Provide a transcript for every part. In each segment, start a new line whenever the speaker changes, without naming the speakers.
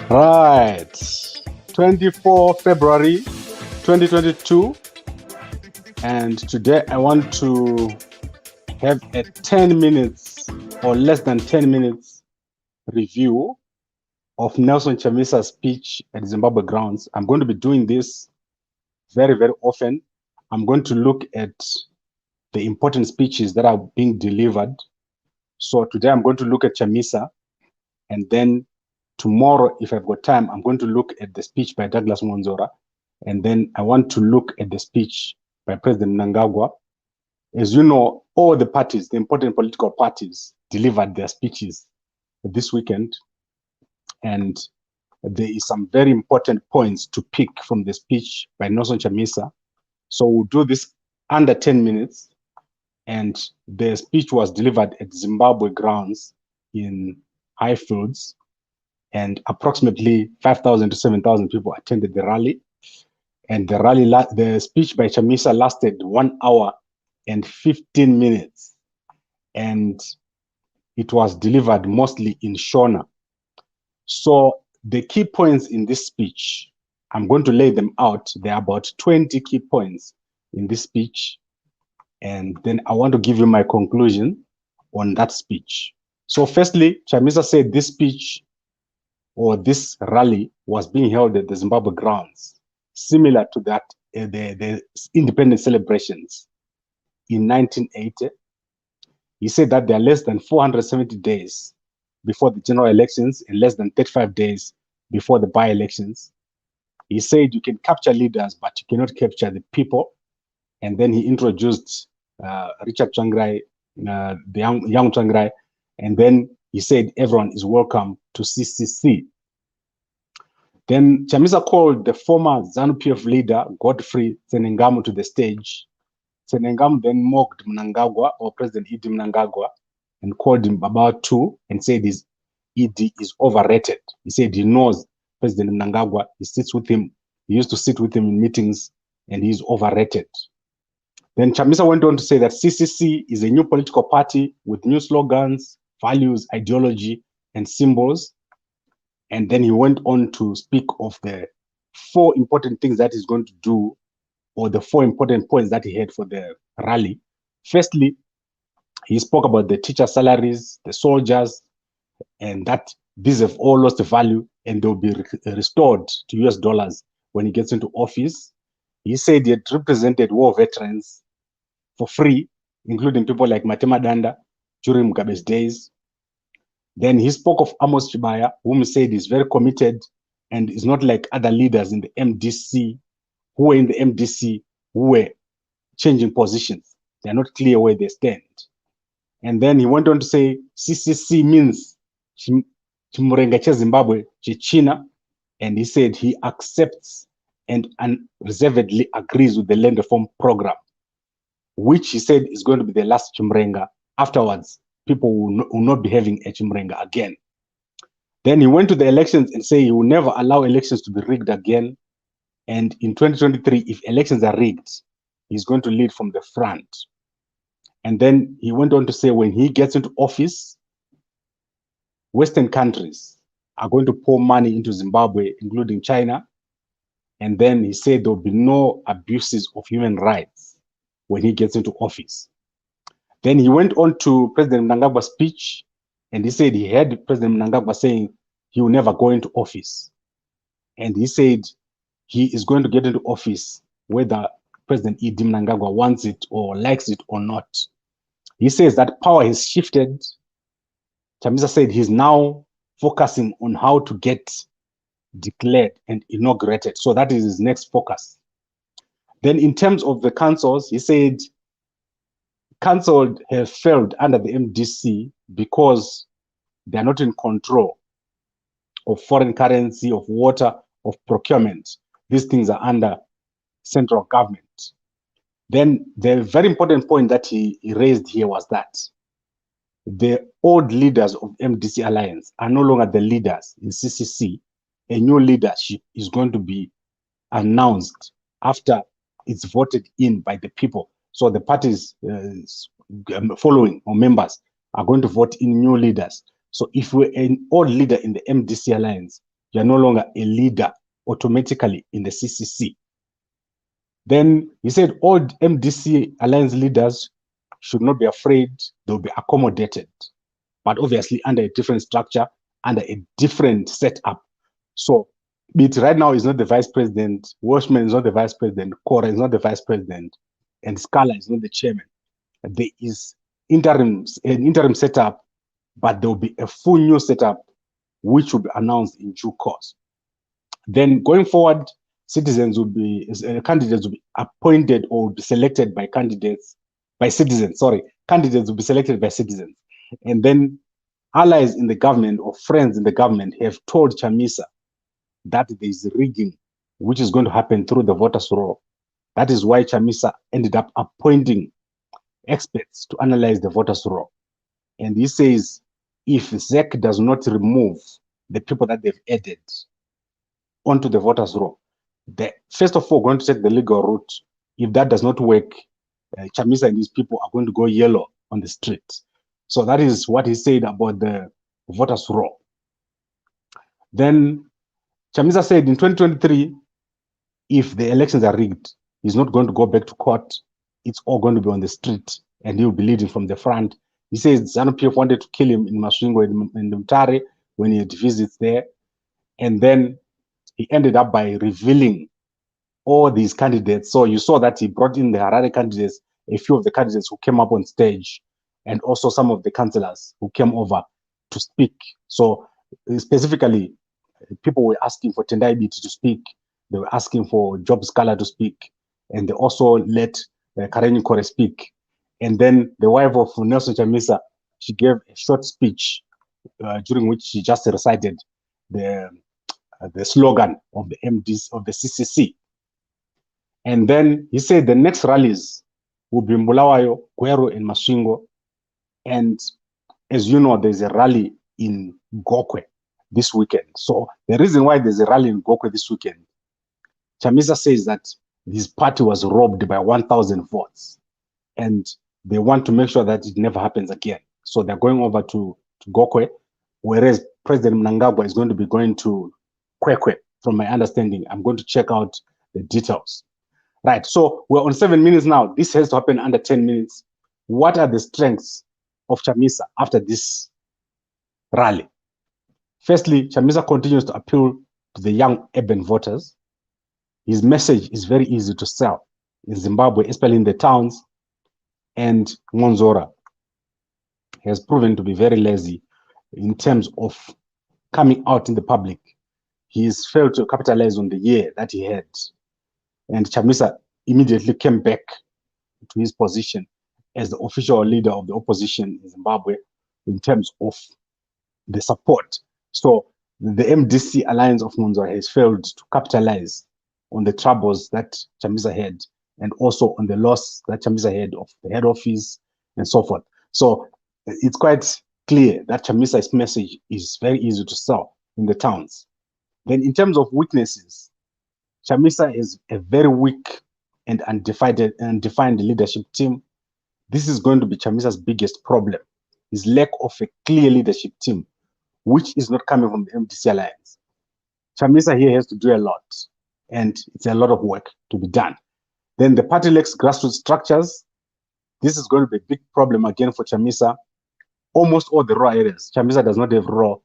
Right. 24 February 2022. And today I want to have a 10 minutes or less than 10 minutes review of Nelson Chamisa's speech at Zimbabwe grounds. I'm going to be doing this very, very often. I'm going to look at the important speeches that are being delivered. So today I'm going to look at Chamisa, and then tomorrow, if I've got time, I'm going to look at the speech by Douglas Monzora, and then I want to look at the speech by President Mnangagwa. As you know, all the parties, the important political parties, delivered their speeches this weekend, and there is some very important points to pick from the speech by Nelson Chamisa. So we'll do this under 10 minutes, and the speech was delivered at Zimbabwe grounds in Highfields, and approximately 5,000 to 7,000 people attended the rally. And the speech by Chamisa lasted 1 hour and 15 minutes. And it was delivered mostly in Shona. So the key points in this speech, I'm going to lay them out. There are about 20 key points in this speech. And then I want to give you my conclusion on that speech. So firstly, Chamisa said this speech or this rally was being held at the Zimbabwe grounds, similar to that, the independence celebrations in 1980. He said that there are less than 470 days before the general elections and less than 35 days before the by-elections. He said you can capture leaders, but you cannot capture the people. And then he introduced Richard Changrai, the young Changrai, and then he said everyone is welcome to CCC. Then Chamisa called the former ZANU-PF leader, Godfrey Tsenengamu, to the stage. Tsenengamu then mocked Mnangagwa, or President Idi Mnangagwa, and called him Baba too, and said his Idi is overrated. He said he knows President Mnangagwa, he sits with him, he used to sit with him in meetings, and he's overrated. Then Chamisa went on to say that CCC is a new political party with new slogans, values, ideology, and symbols. And then he went on to speak of the 4 important things that he's going to do, or the 4 important points that he had for the rally. Firstly, he spoke about the teacher salaries, the soldiers, and that these have all lost value and they'll be restored to US dollars when he gets into office. He said he had represented war veterans for free, including people like Matema Danda during Mugabe's days. Then he spoke of Amos Chibaya, whom he said is very committed and is not like other leaders in the MDC who were in the MDC who were changing positions. They're not clear where they stand. And then he went on to say CCC means Chimurenga cha Zimbabwe, Chichina, and he said he accepts and unreservedly agrees with the land reform program, which he said is going to be the last Chimurenga. Afterwards, people will not be having a Chimurenga again. Then he went to the elections and said he will never allow elections to be rigged again. And in 2023, if elections are rigged, he's going to lead from the front. And then he went on to say when he gets into office, Western countries are going to pour money into Zimbabwe, including China. And then he said there will be no abuses of human rights when he gets into office. Then he went on to President Mnangagwa's speech, and he said he heard President Mnangagwa saying he will never go into office. And he said he is going to get into office whether President Idi Mnangagwa wants it or likes it or not. He says that power has shifted. Chamisa said he's now focusing on how to get declared and inaugurated. So that is his next focus. Then in terms of the councils, he said councils have failed under the MDC because they are not in control of foreign currency, of water, of procurement. These things are under central government. Then the very important point that he raised here was that the old leaders of MDC Alliance are no longer the leaders in CCC. A new leadership is going to be announced after it's voted in by the people. So the parties following or members are going to vote in new leaders. So if we're an old leader in the MDC Alliance, you are no longer a leader automatically in the CCC. Then he said all MDC alliance leaders should not be afraid, they'll be accommodated, but obviously under a different structure, under a different setup. So it right now is not the vice president, Washman is not the vice president, Kora is not the vice president, and Scala is not the chairman. There is an interim setup, but there will be a full new setup which will be announced in due course. Then going forward, candidates will be appointed or will be selected by citizens. Candidates will be selected by citizens. And then allies in the government or friends in the government have told Chamisa that there is rigging, which is going to happen through the voters' roll. That is why Chamisa ended up appointing experts to analyze the voters' roll. And he says, if ZEC does not remove the people that they've added onto the voters' roll, they first of all going to take the legal route. If that does not work, Chamisa and his people are going to go yellow on the street. So that is what he said about the voters' roll. Then Chamisa said in 2023, if the elections are rigged, he's not going to go back to court. It's all going to be on the street, and he'll be leading from the front. He says ZANU-PF wanted to kill him in Masvingo and Mutare when he had visits there. And then he ended up by revealing all these candidates. So you saw that he brought in the Harare candidates, a few of the candidates who came up on stage, and also some of the councillors who came over to speak. So specifically, people were asking for Tendai Biti to speak. They were asking for Job Scala to speak. And they also let Kareni Kore speak. And then the wife of Nelson Chamisa, she gave a short speech during which she just recited the slogan of the MDs of the CCC. And then he said the next rallies will be Mbulawayo, Guero, and Masvingo. And as you know, there's a rally in Gokwe this weekend. So the reason why there's a rally in Gokwe this weekend, Chamisa says that his party was robbed by 1,000 votes. And they want to make sure that it never happens again. So they're going over to Gokwe, whereas President Mnangagwa is going to be going to Kwekwe, from my understanding. I'm going to check out the details. Right, so we're on 7 minutes now. This has to happen under 10 minutes. What are the strengths of Chamisa after this rally? Firstly, Chamisa continues to appeal to the young urban voters. His message is very easy to sell in Zimbabwe, especially in the towns. And Monzora has proven to be very lazy in terms of coming out in the public. He's failed to capitalize on the year that he had. And Chamisa immediately came back to his position as the official leader of the opposition in Zimbabwe in terms of the support. So the MDC alliance of Monzora has failed to capitalize on the troubles that Chamisa had, and also on the loss that Chamisa had of the head office and so forth. So it's quite clear that Chamisa's message is very easy to sell in the towns. Then in terms of weaknesses, Chamisa is a very weak and undefined leadership team. This is going to be Chamisa's biggest problem, his lack of a clear leadership team, which is not coming from the MDC alliance. Chamisa here has to do a lot, and it's a lot of work to be done. Then the party lacks grassroots structures. This is going to be a big problem again for Chamisa. Almost all the raw areas, Chamisa does not have raw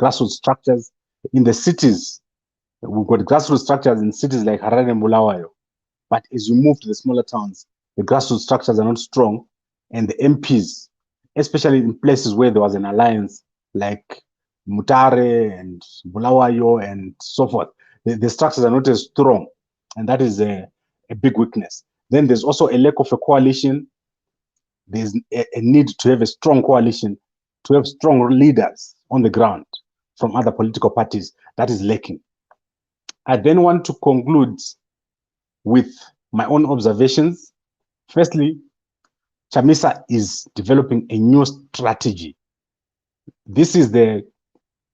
grassroots structures. In the cities, we've got grassroots structures in cities like Harare and Bulawayo. But as you move to the smaller towns, the grassroots structures are not strong. And the MPs, especially in places where there was an alliance like Mutare and Bulawayo and so forth, the structures are not as strong. And that is a big weakness. Then there's also a lack of a coalition. There's a need to have a strong coalition, to have strong leaders on the ground from other political parties. That is lacking. I then want to conclude with my own observations. Firstly, Chamisa is developing a new strategy. This is the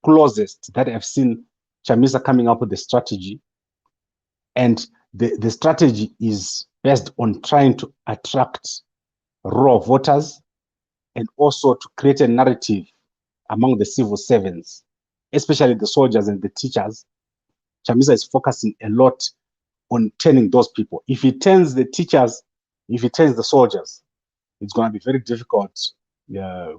closest that I've seen Chamisa coming up with a strategy. And the strategy is based on trying to attract raw voters and also to create a narrative among the civil servants especially the soldiers and the teachers, Chamisa is focusing a lot on turning those people. If he turns the teachers, if he turns the soldiers, it's going to be very difficult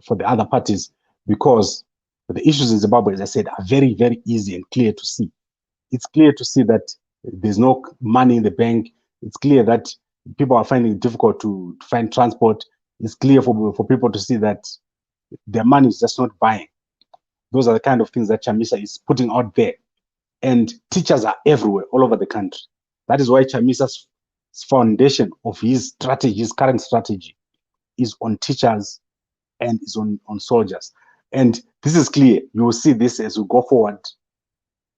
for the other parties, because the issues in Zimbabwe, as I said, are very, very easy and clear to see. It's clear to see that there's no money in the bank. It's clear that people are finding it difficult to find transport. It's clear for people to see that their money is just not buying. Those are the kind of things that Chamisa is putting out there. And teachers are everywhere, all over the country. That is why Chamisa's foundation of his strategy, his current strategy, is on teachers and is on soldiers. And this is clear. You will see this as we go forward.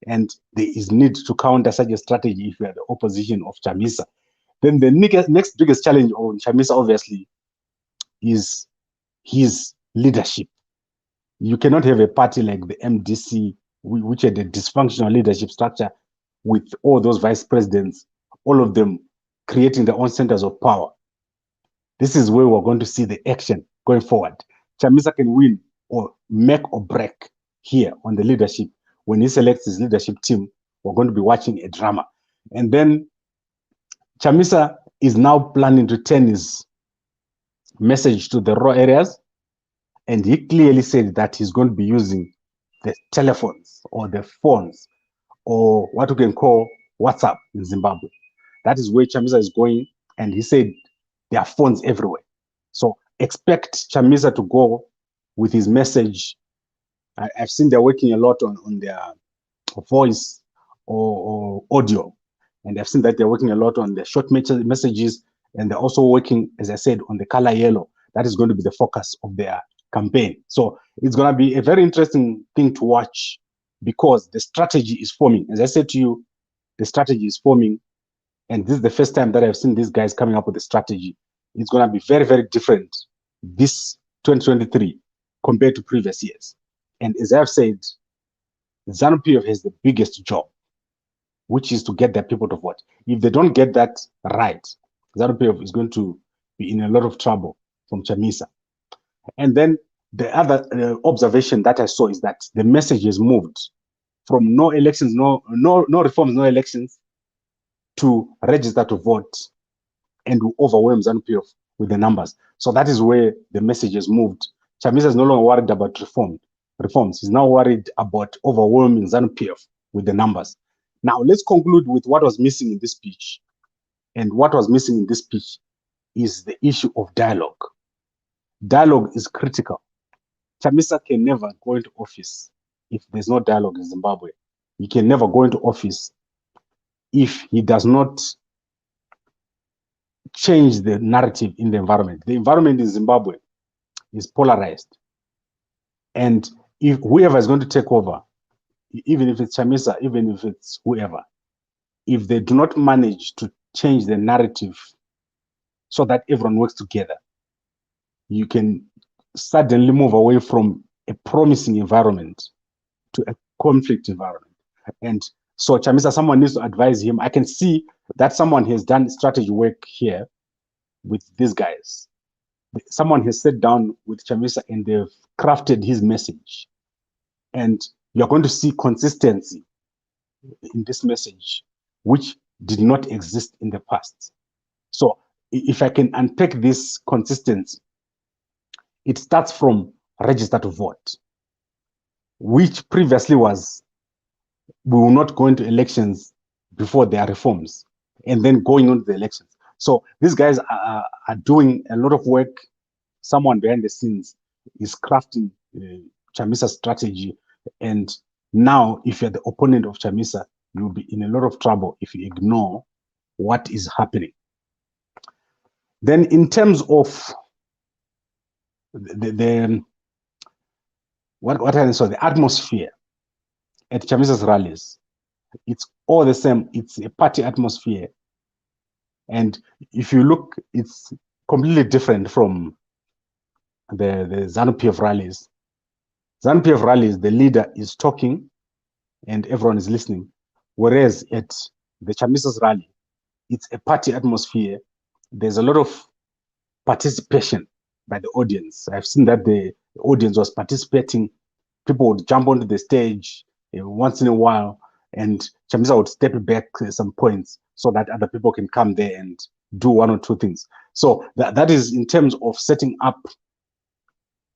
And there is need to counter such a strategy if you are the opposition of Chamisa. Then the next biggest challenge on Chamisa, obviously, is his leadership. You cannot have a party like the MDC, which had a dysfunctional leadership structure with all those vice presidents, all of them creating their own centers of power. This is where we're going to see the action going forward. Chamisa can win or make or break here on the leadership. When he selects his leadership team, we're going to be watching a drama. And then Chamisa is now planning to turn his message to the raw areas. And he clearly said that he's going to be using the telephones or the phones, or what we can call WhatsApp in Zimbabwe. That is where Chamisa is going. And he said there are phones everywhere. So expect Chamisa to go with his message. I've seen they're working a lot on their voice or audio. And I've seen that they're working a lot on the short messages. And they're also working, as I said, on the color yellow. That is going to be the focus of their campaign. So it's going to be a very interesting thing to watch, because the strategy is forming. As I said to you, the strategy is forming. And this is the first time that I've seen these guys coming up with a strategy. It's going to be very, very different this 2023 compared to previous years. And as I've said, ZANU-PF has the biggest job, which is to get their people to vote. If they don't get that right, ZANU-PF is going to be in a lot of trouble from Chamisa. And then the other observation that I saw is that the message has moved from no elections, no reforms, no elections, to register to vote and to overwhelm ZANU-PF with the numbers. So that is where the message has moved. Chamisa is no longer worried about reforms. He's now worried about overwhelming ZANU-PF with the numbers. Now let's conclude with what was missing in this speech. And what was missing in this speech is the issue of dialogue. Dialogue is critical. Chamisa can never go into office if there's no dialogue in Zimbabwe. He can never go into office if he does not change the narrative in the environment. The environment in Zimbabwe is polarized. And if whoever is going to take over, even if it's Chamisa, even if it's whoever, if they do not manage to change the narrative so that everyone works together, you can suddenly move away from a promising environment to a conflict environment. And so Chamisa, someone needs to advise him. I can see that someone has done strategy work here with these guys. Someone has sat down with Chamisa and they've crafted his message. And you're going to see consistency in this message, which did not exist in the past. So if I can unpack this consistency, it starts from register to vote, which previously was, we will not go into elections before there are reforms, and then going on to the elections. So these guys are doing a lot of work. Someone behind the scenes is crafting Chamisa's strategy. And now, if you're the opponent of Chamisa, you'll be in a lot of trouble if you ignore what is happening. Then in terms of the atmosphere at Chamisa's rallies, it's all the same. It's a party atmosphere. And if you look, it's completely different from the ZANU-PF rallies. ZANU-PF rallies, the leader is talking and everyone is listening. Whereas at the Chamisa's rally, it's a party atmosphere. There's a lot of participation by the audience. I've seen that the audience was participating people would jump onto the stage once in a while, and Chamisa would step back some points so that other people can come there and do one or two things. So that is in terms of setting up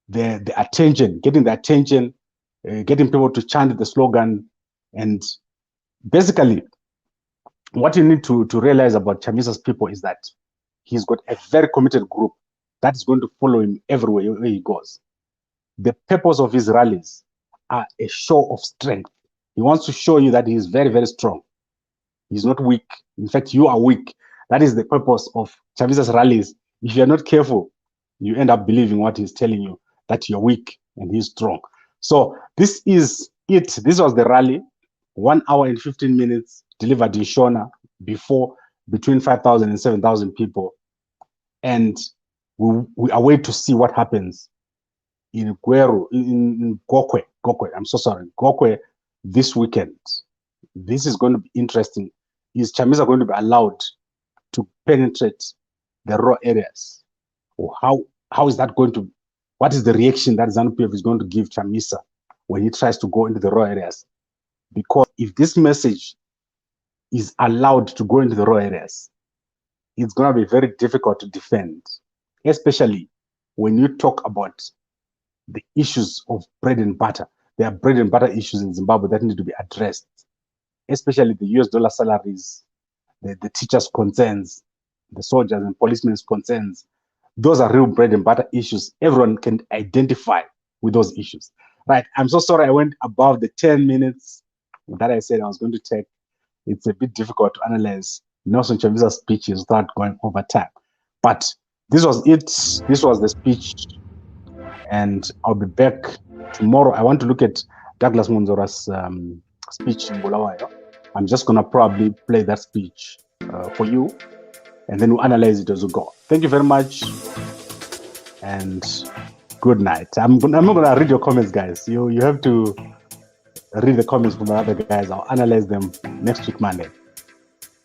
the attention, getting the attention, getting people to chant the slogan. And basically, what you need to realize about Chamisa's people is that he's got a very committed group that is going to follow him everywhere where he goes. The purpose of his rallies are a show of strength. He wants to show you that he is very, very strong. He's not weak. In fact, you are weak. That is the purpose of Chamisa's rallies. If you're not careful, you end up believing what he's telling you, that you're weak and he's strong. So this is it. This was the rally, 1 hour and 15 minutes, delivered in Shona, between 5,000 and 7,000 people. And we await to see what happens in Gweru, in Gokwe, I'm so sorry, Gokwe this weekend. This is going to be interesting. Is Chamisa going to be allowed to penetrate the raw areas? Or how is that going to, what is the reaction that ZANU-PF is going to give Chamisa when he tries to go into the raw areas? Because if this message is allowed to go into the raw areas, it's going to be very difficult to defend, especially when you talk about the issues of bread and butter. There are bread and butter issues in Zimbabwe that need to be addressed, especially the US dollar salaries, the teachers' concerns, the soldiers and policemen's concerns. Those are real bread and butter issues. Everyone can identify with those issues. Right, I'm so sorry I went above the 10 minutes that I said I was going to take. It's a bit difficult to analyze Nelson Chamisa's speeches without going over time. But this was it. This was the speech. And I'll be back tomorrow. I want to look at Douglas Munzora's speech in Bulawayo. I'm just going to probably play that speech for you, and then we'll analyze it as we go. Thank you very much, and good night. I'm not going to read your comments, guys. You have to read the comments from the other guys. I'll analyze them next week, Monday.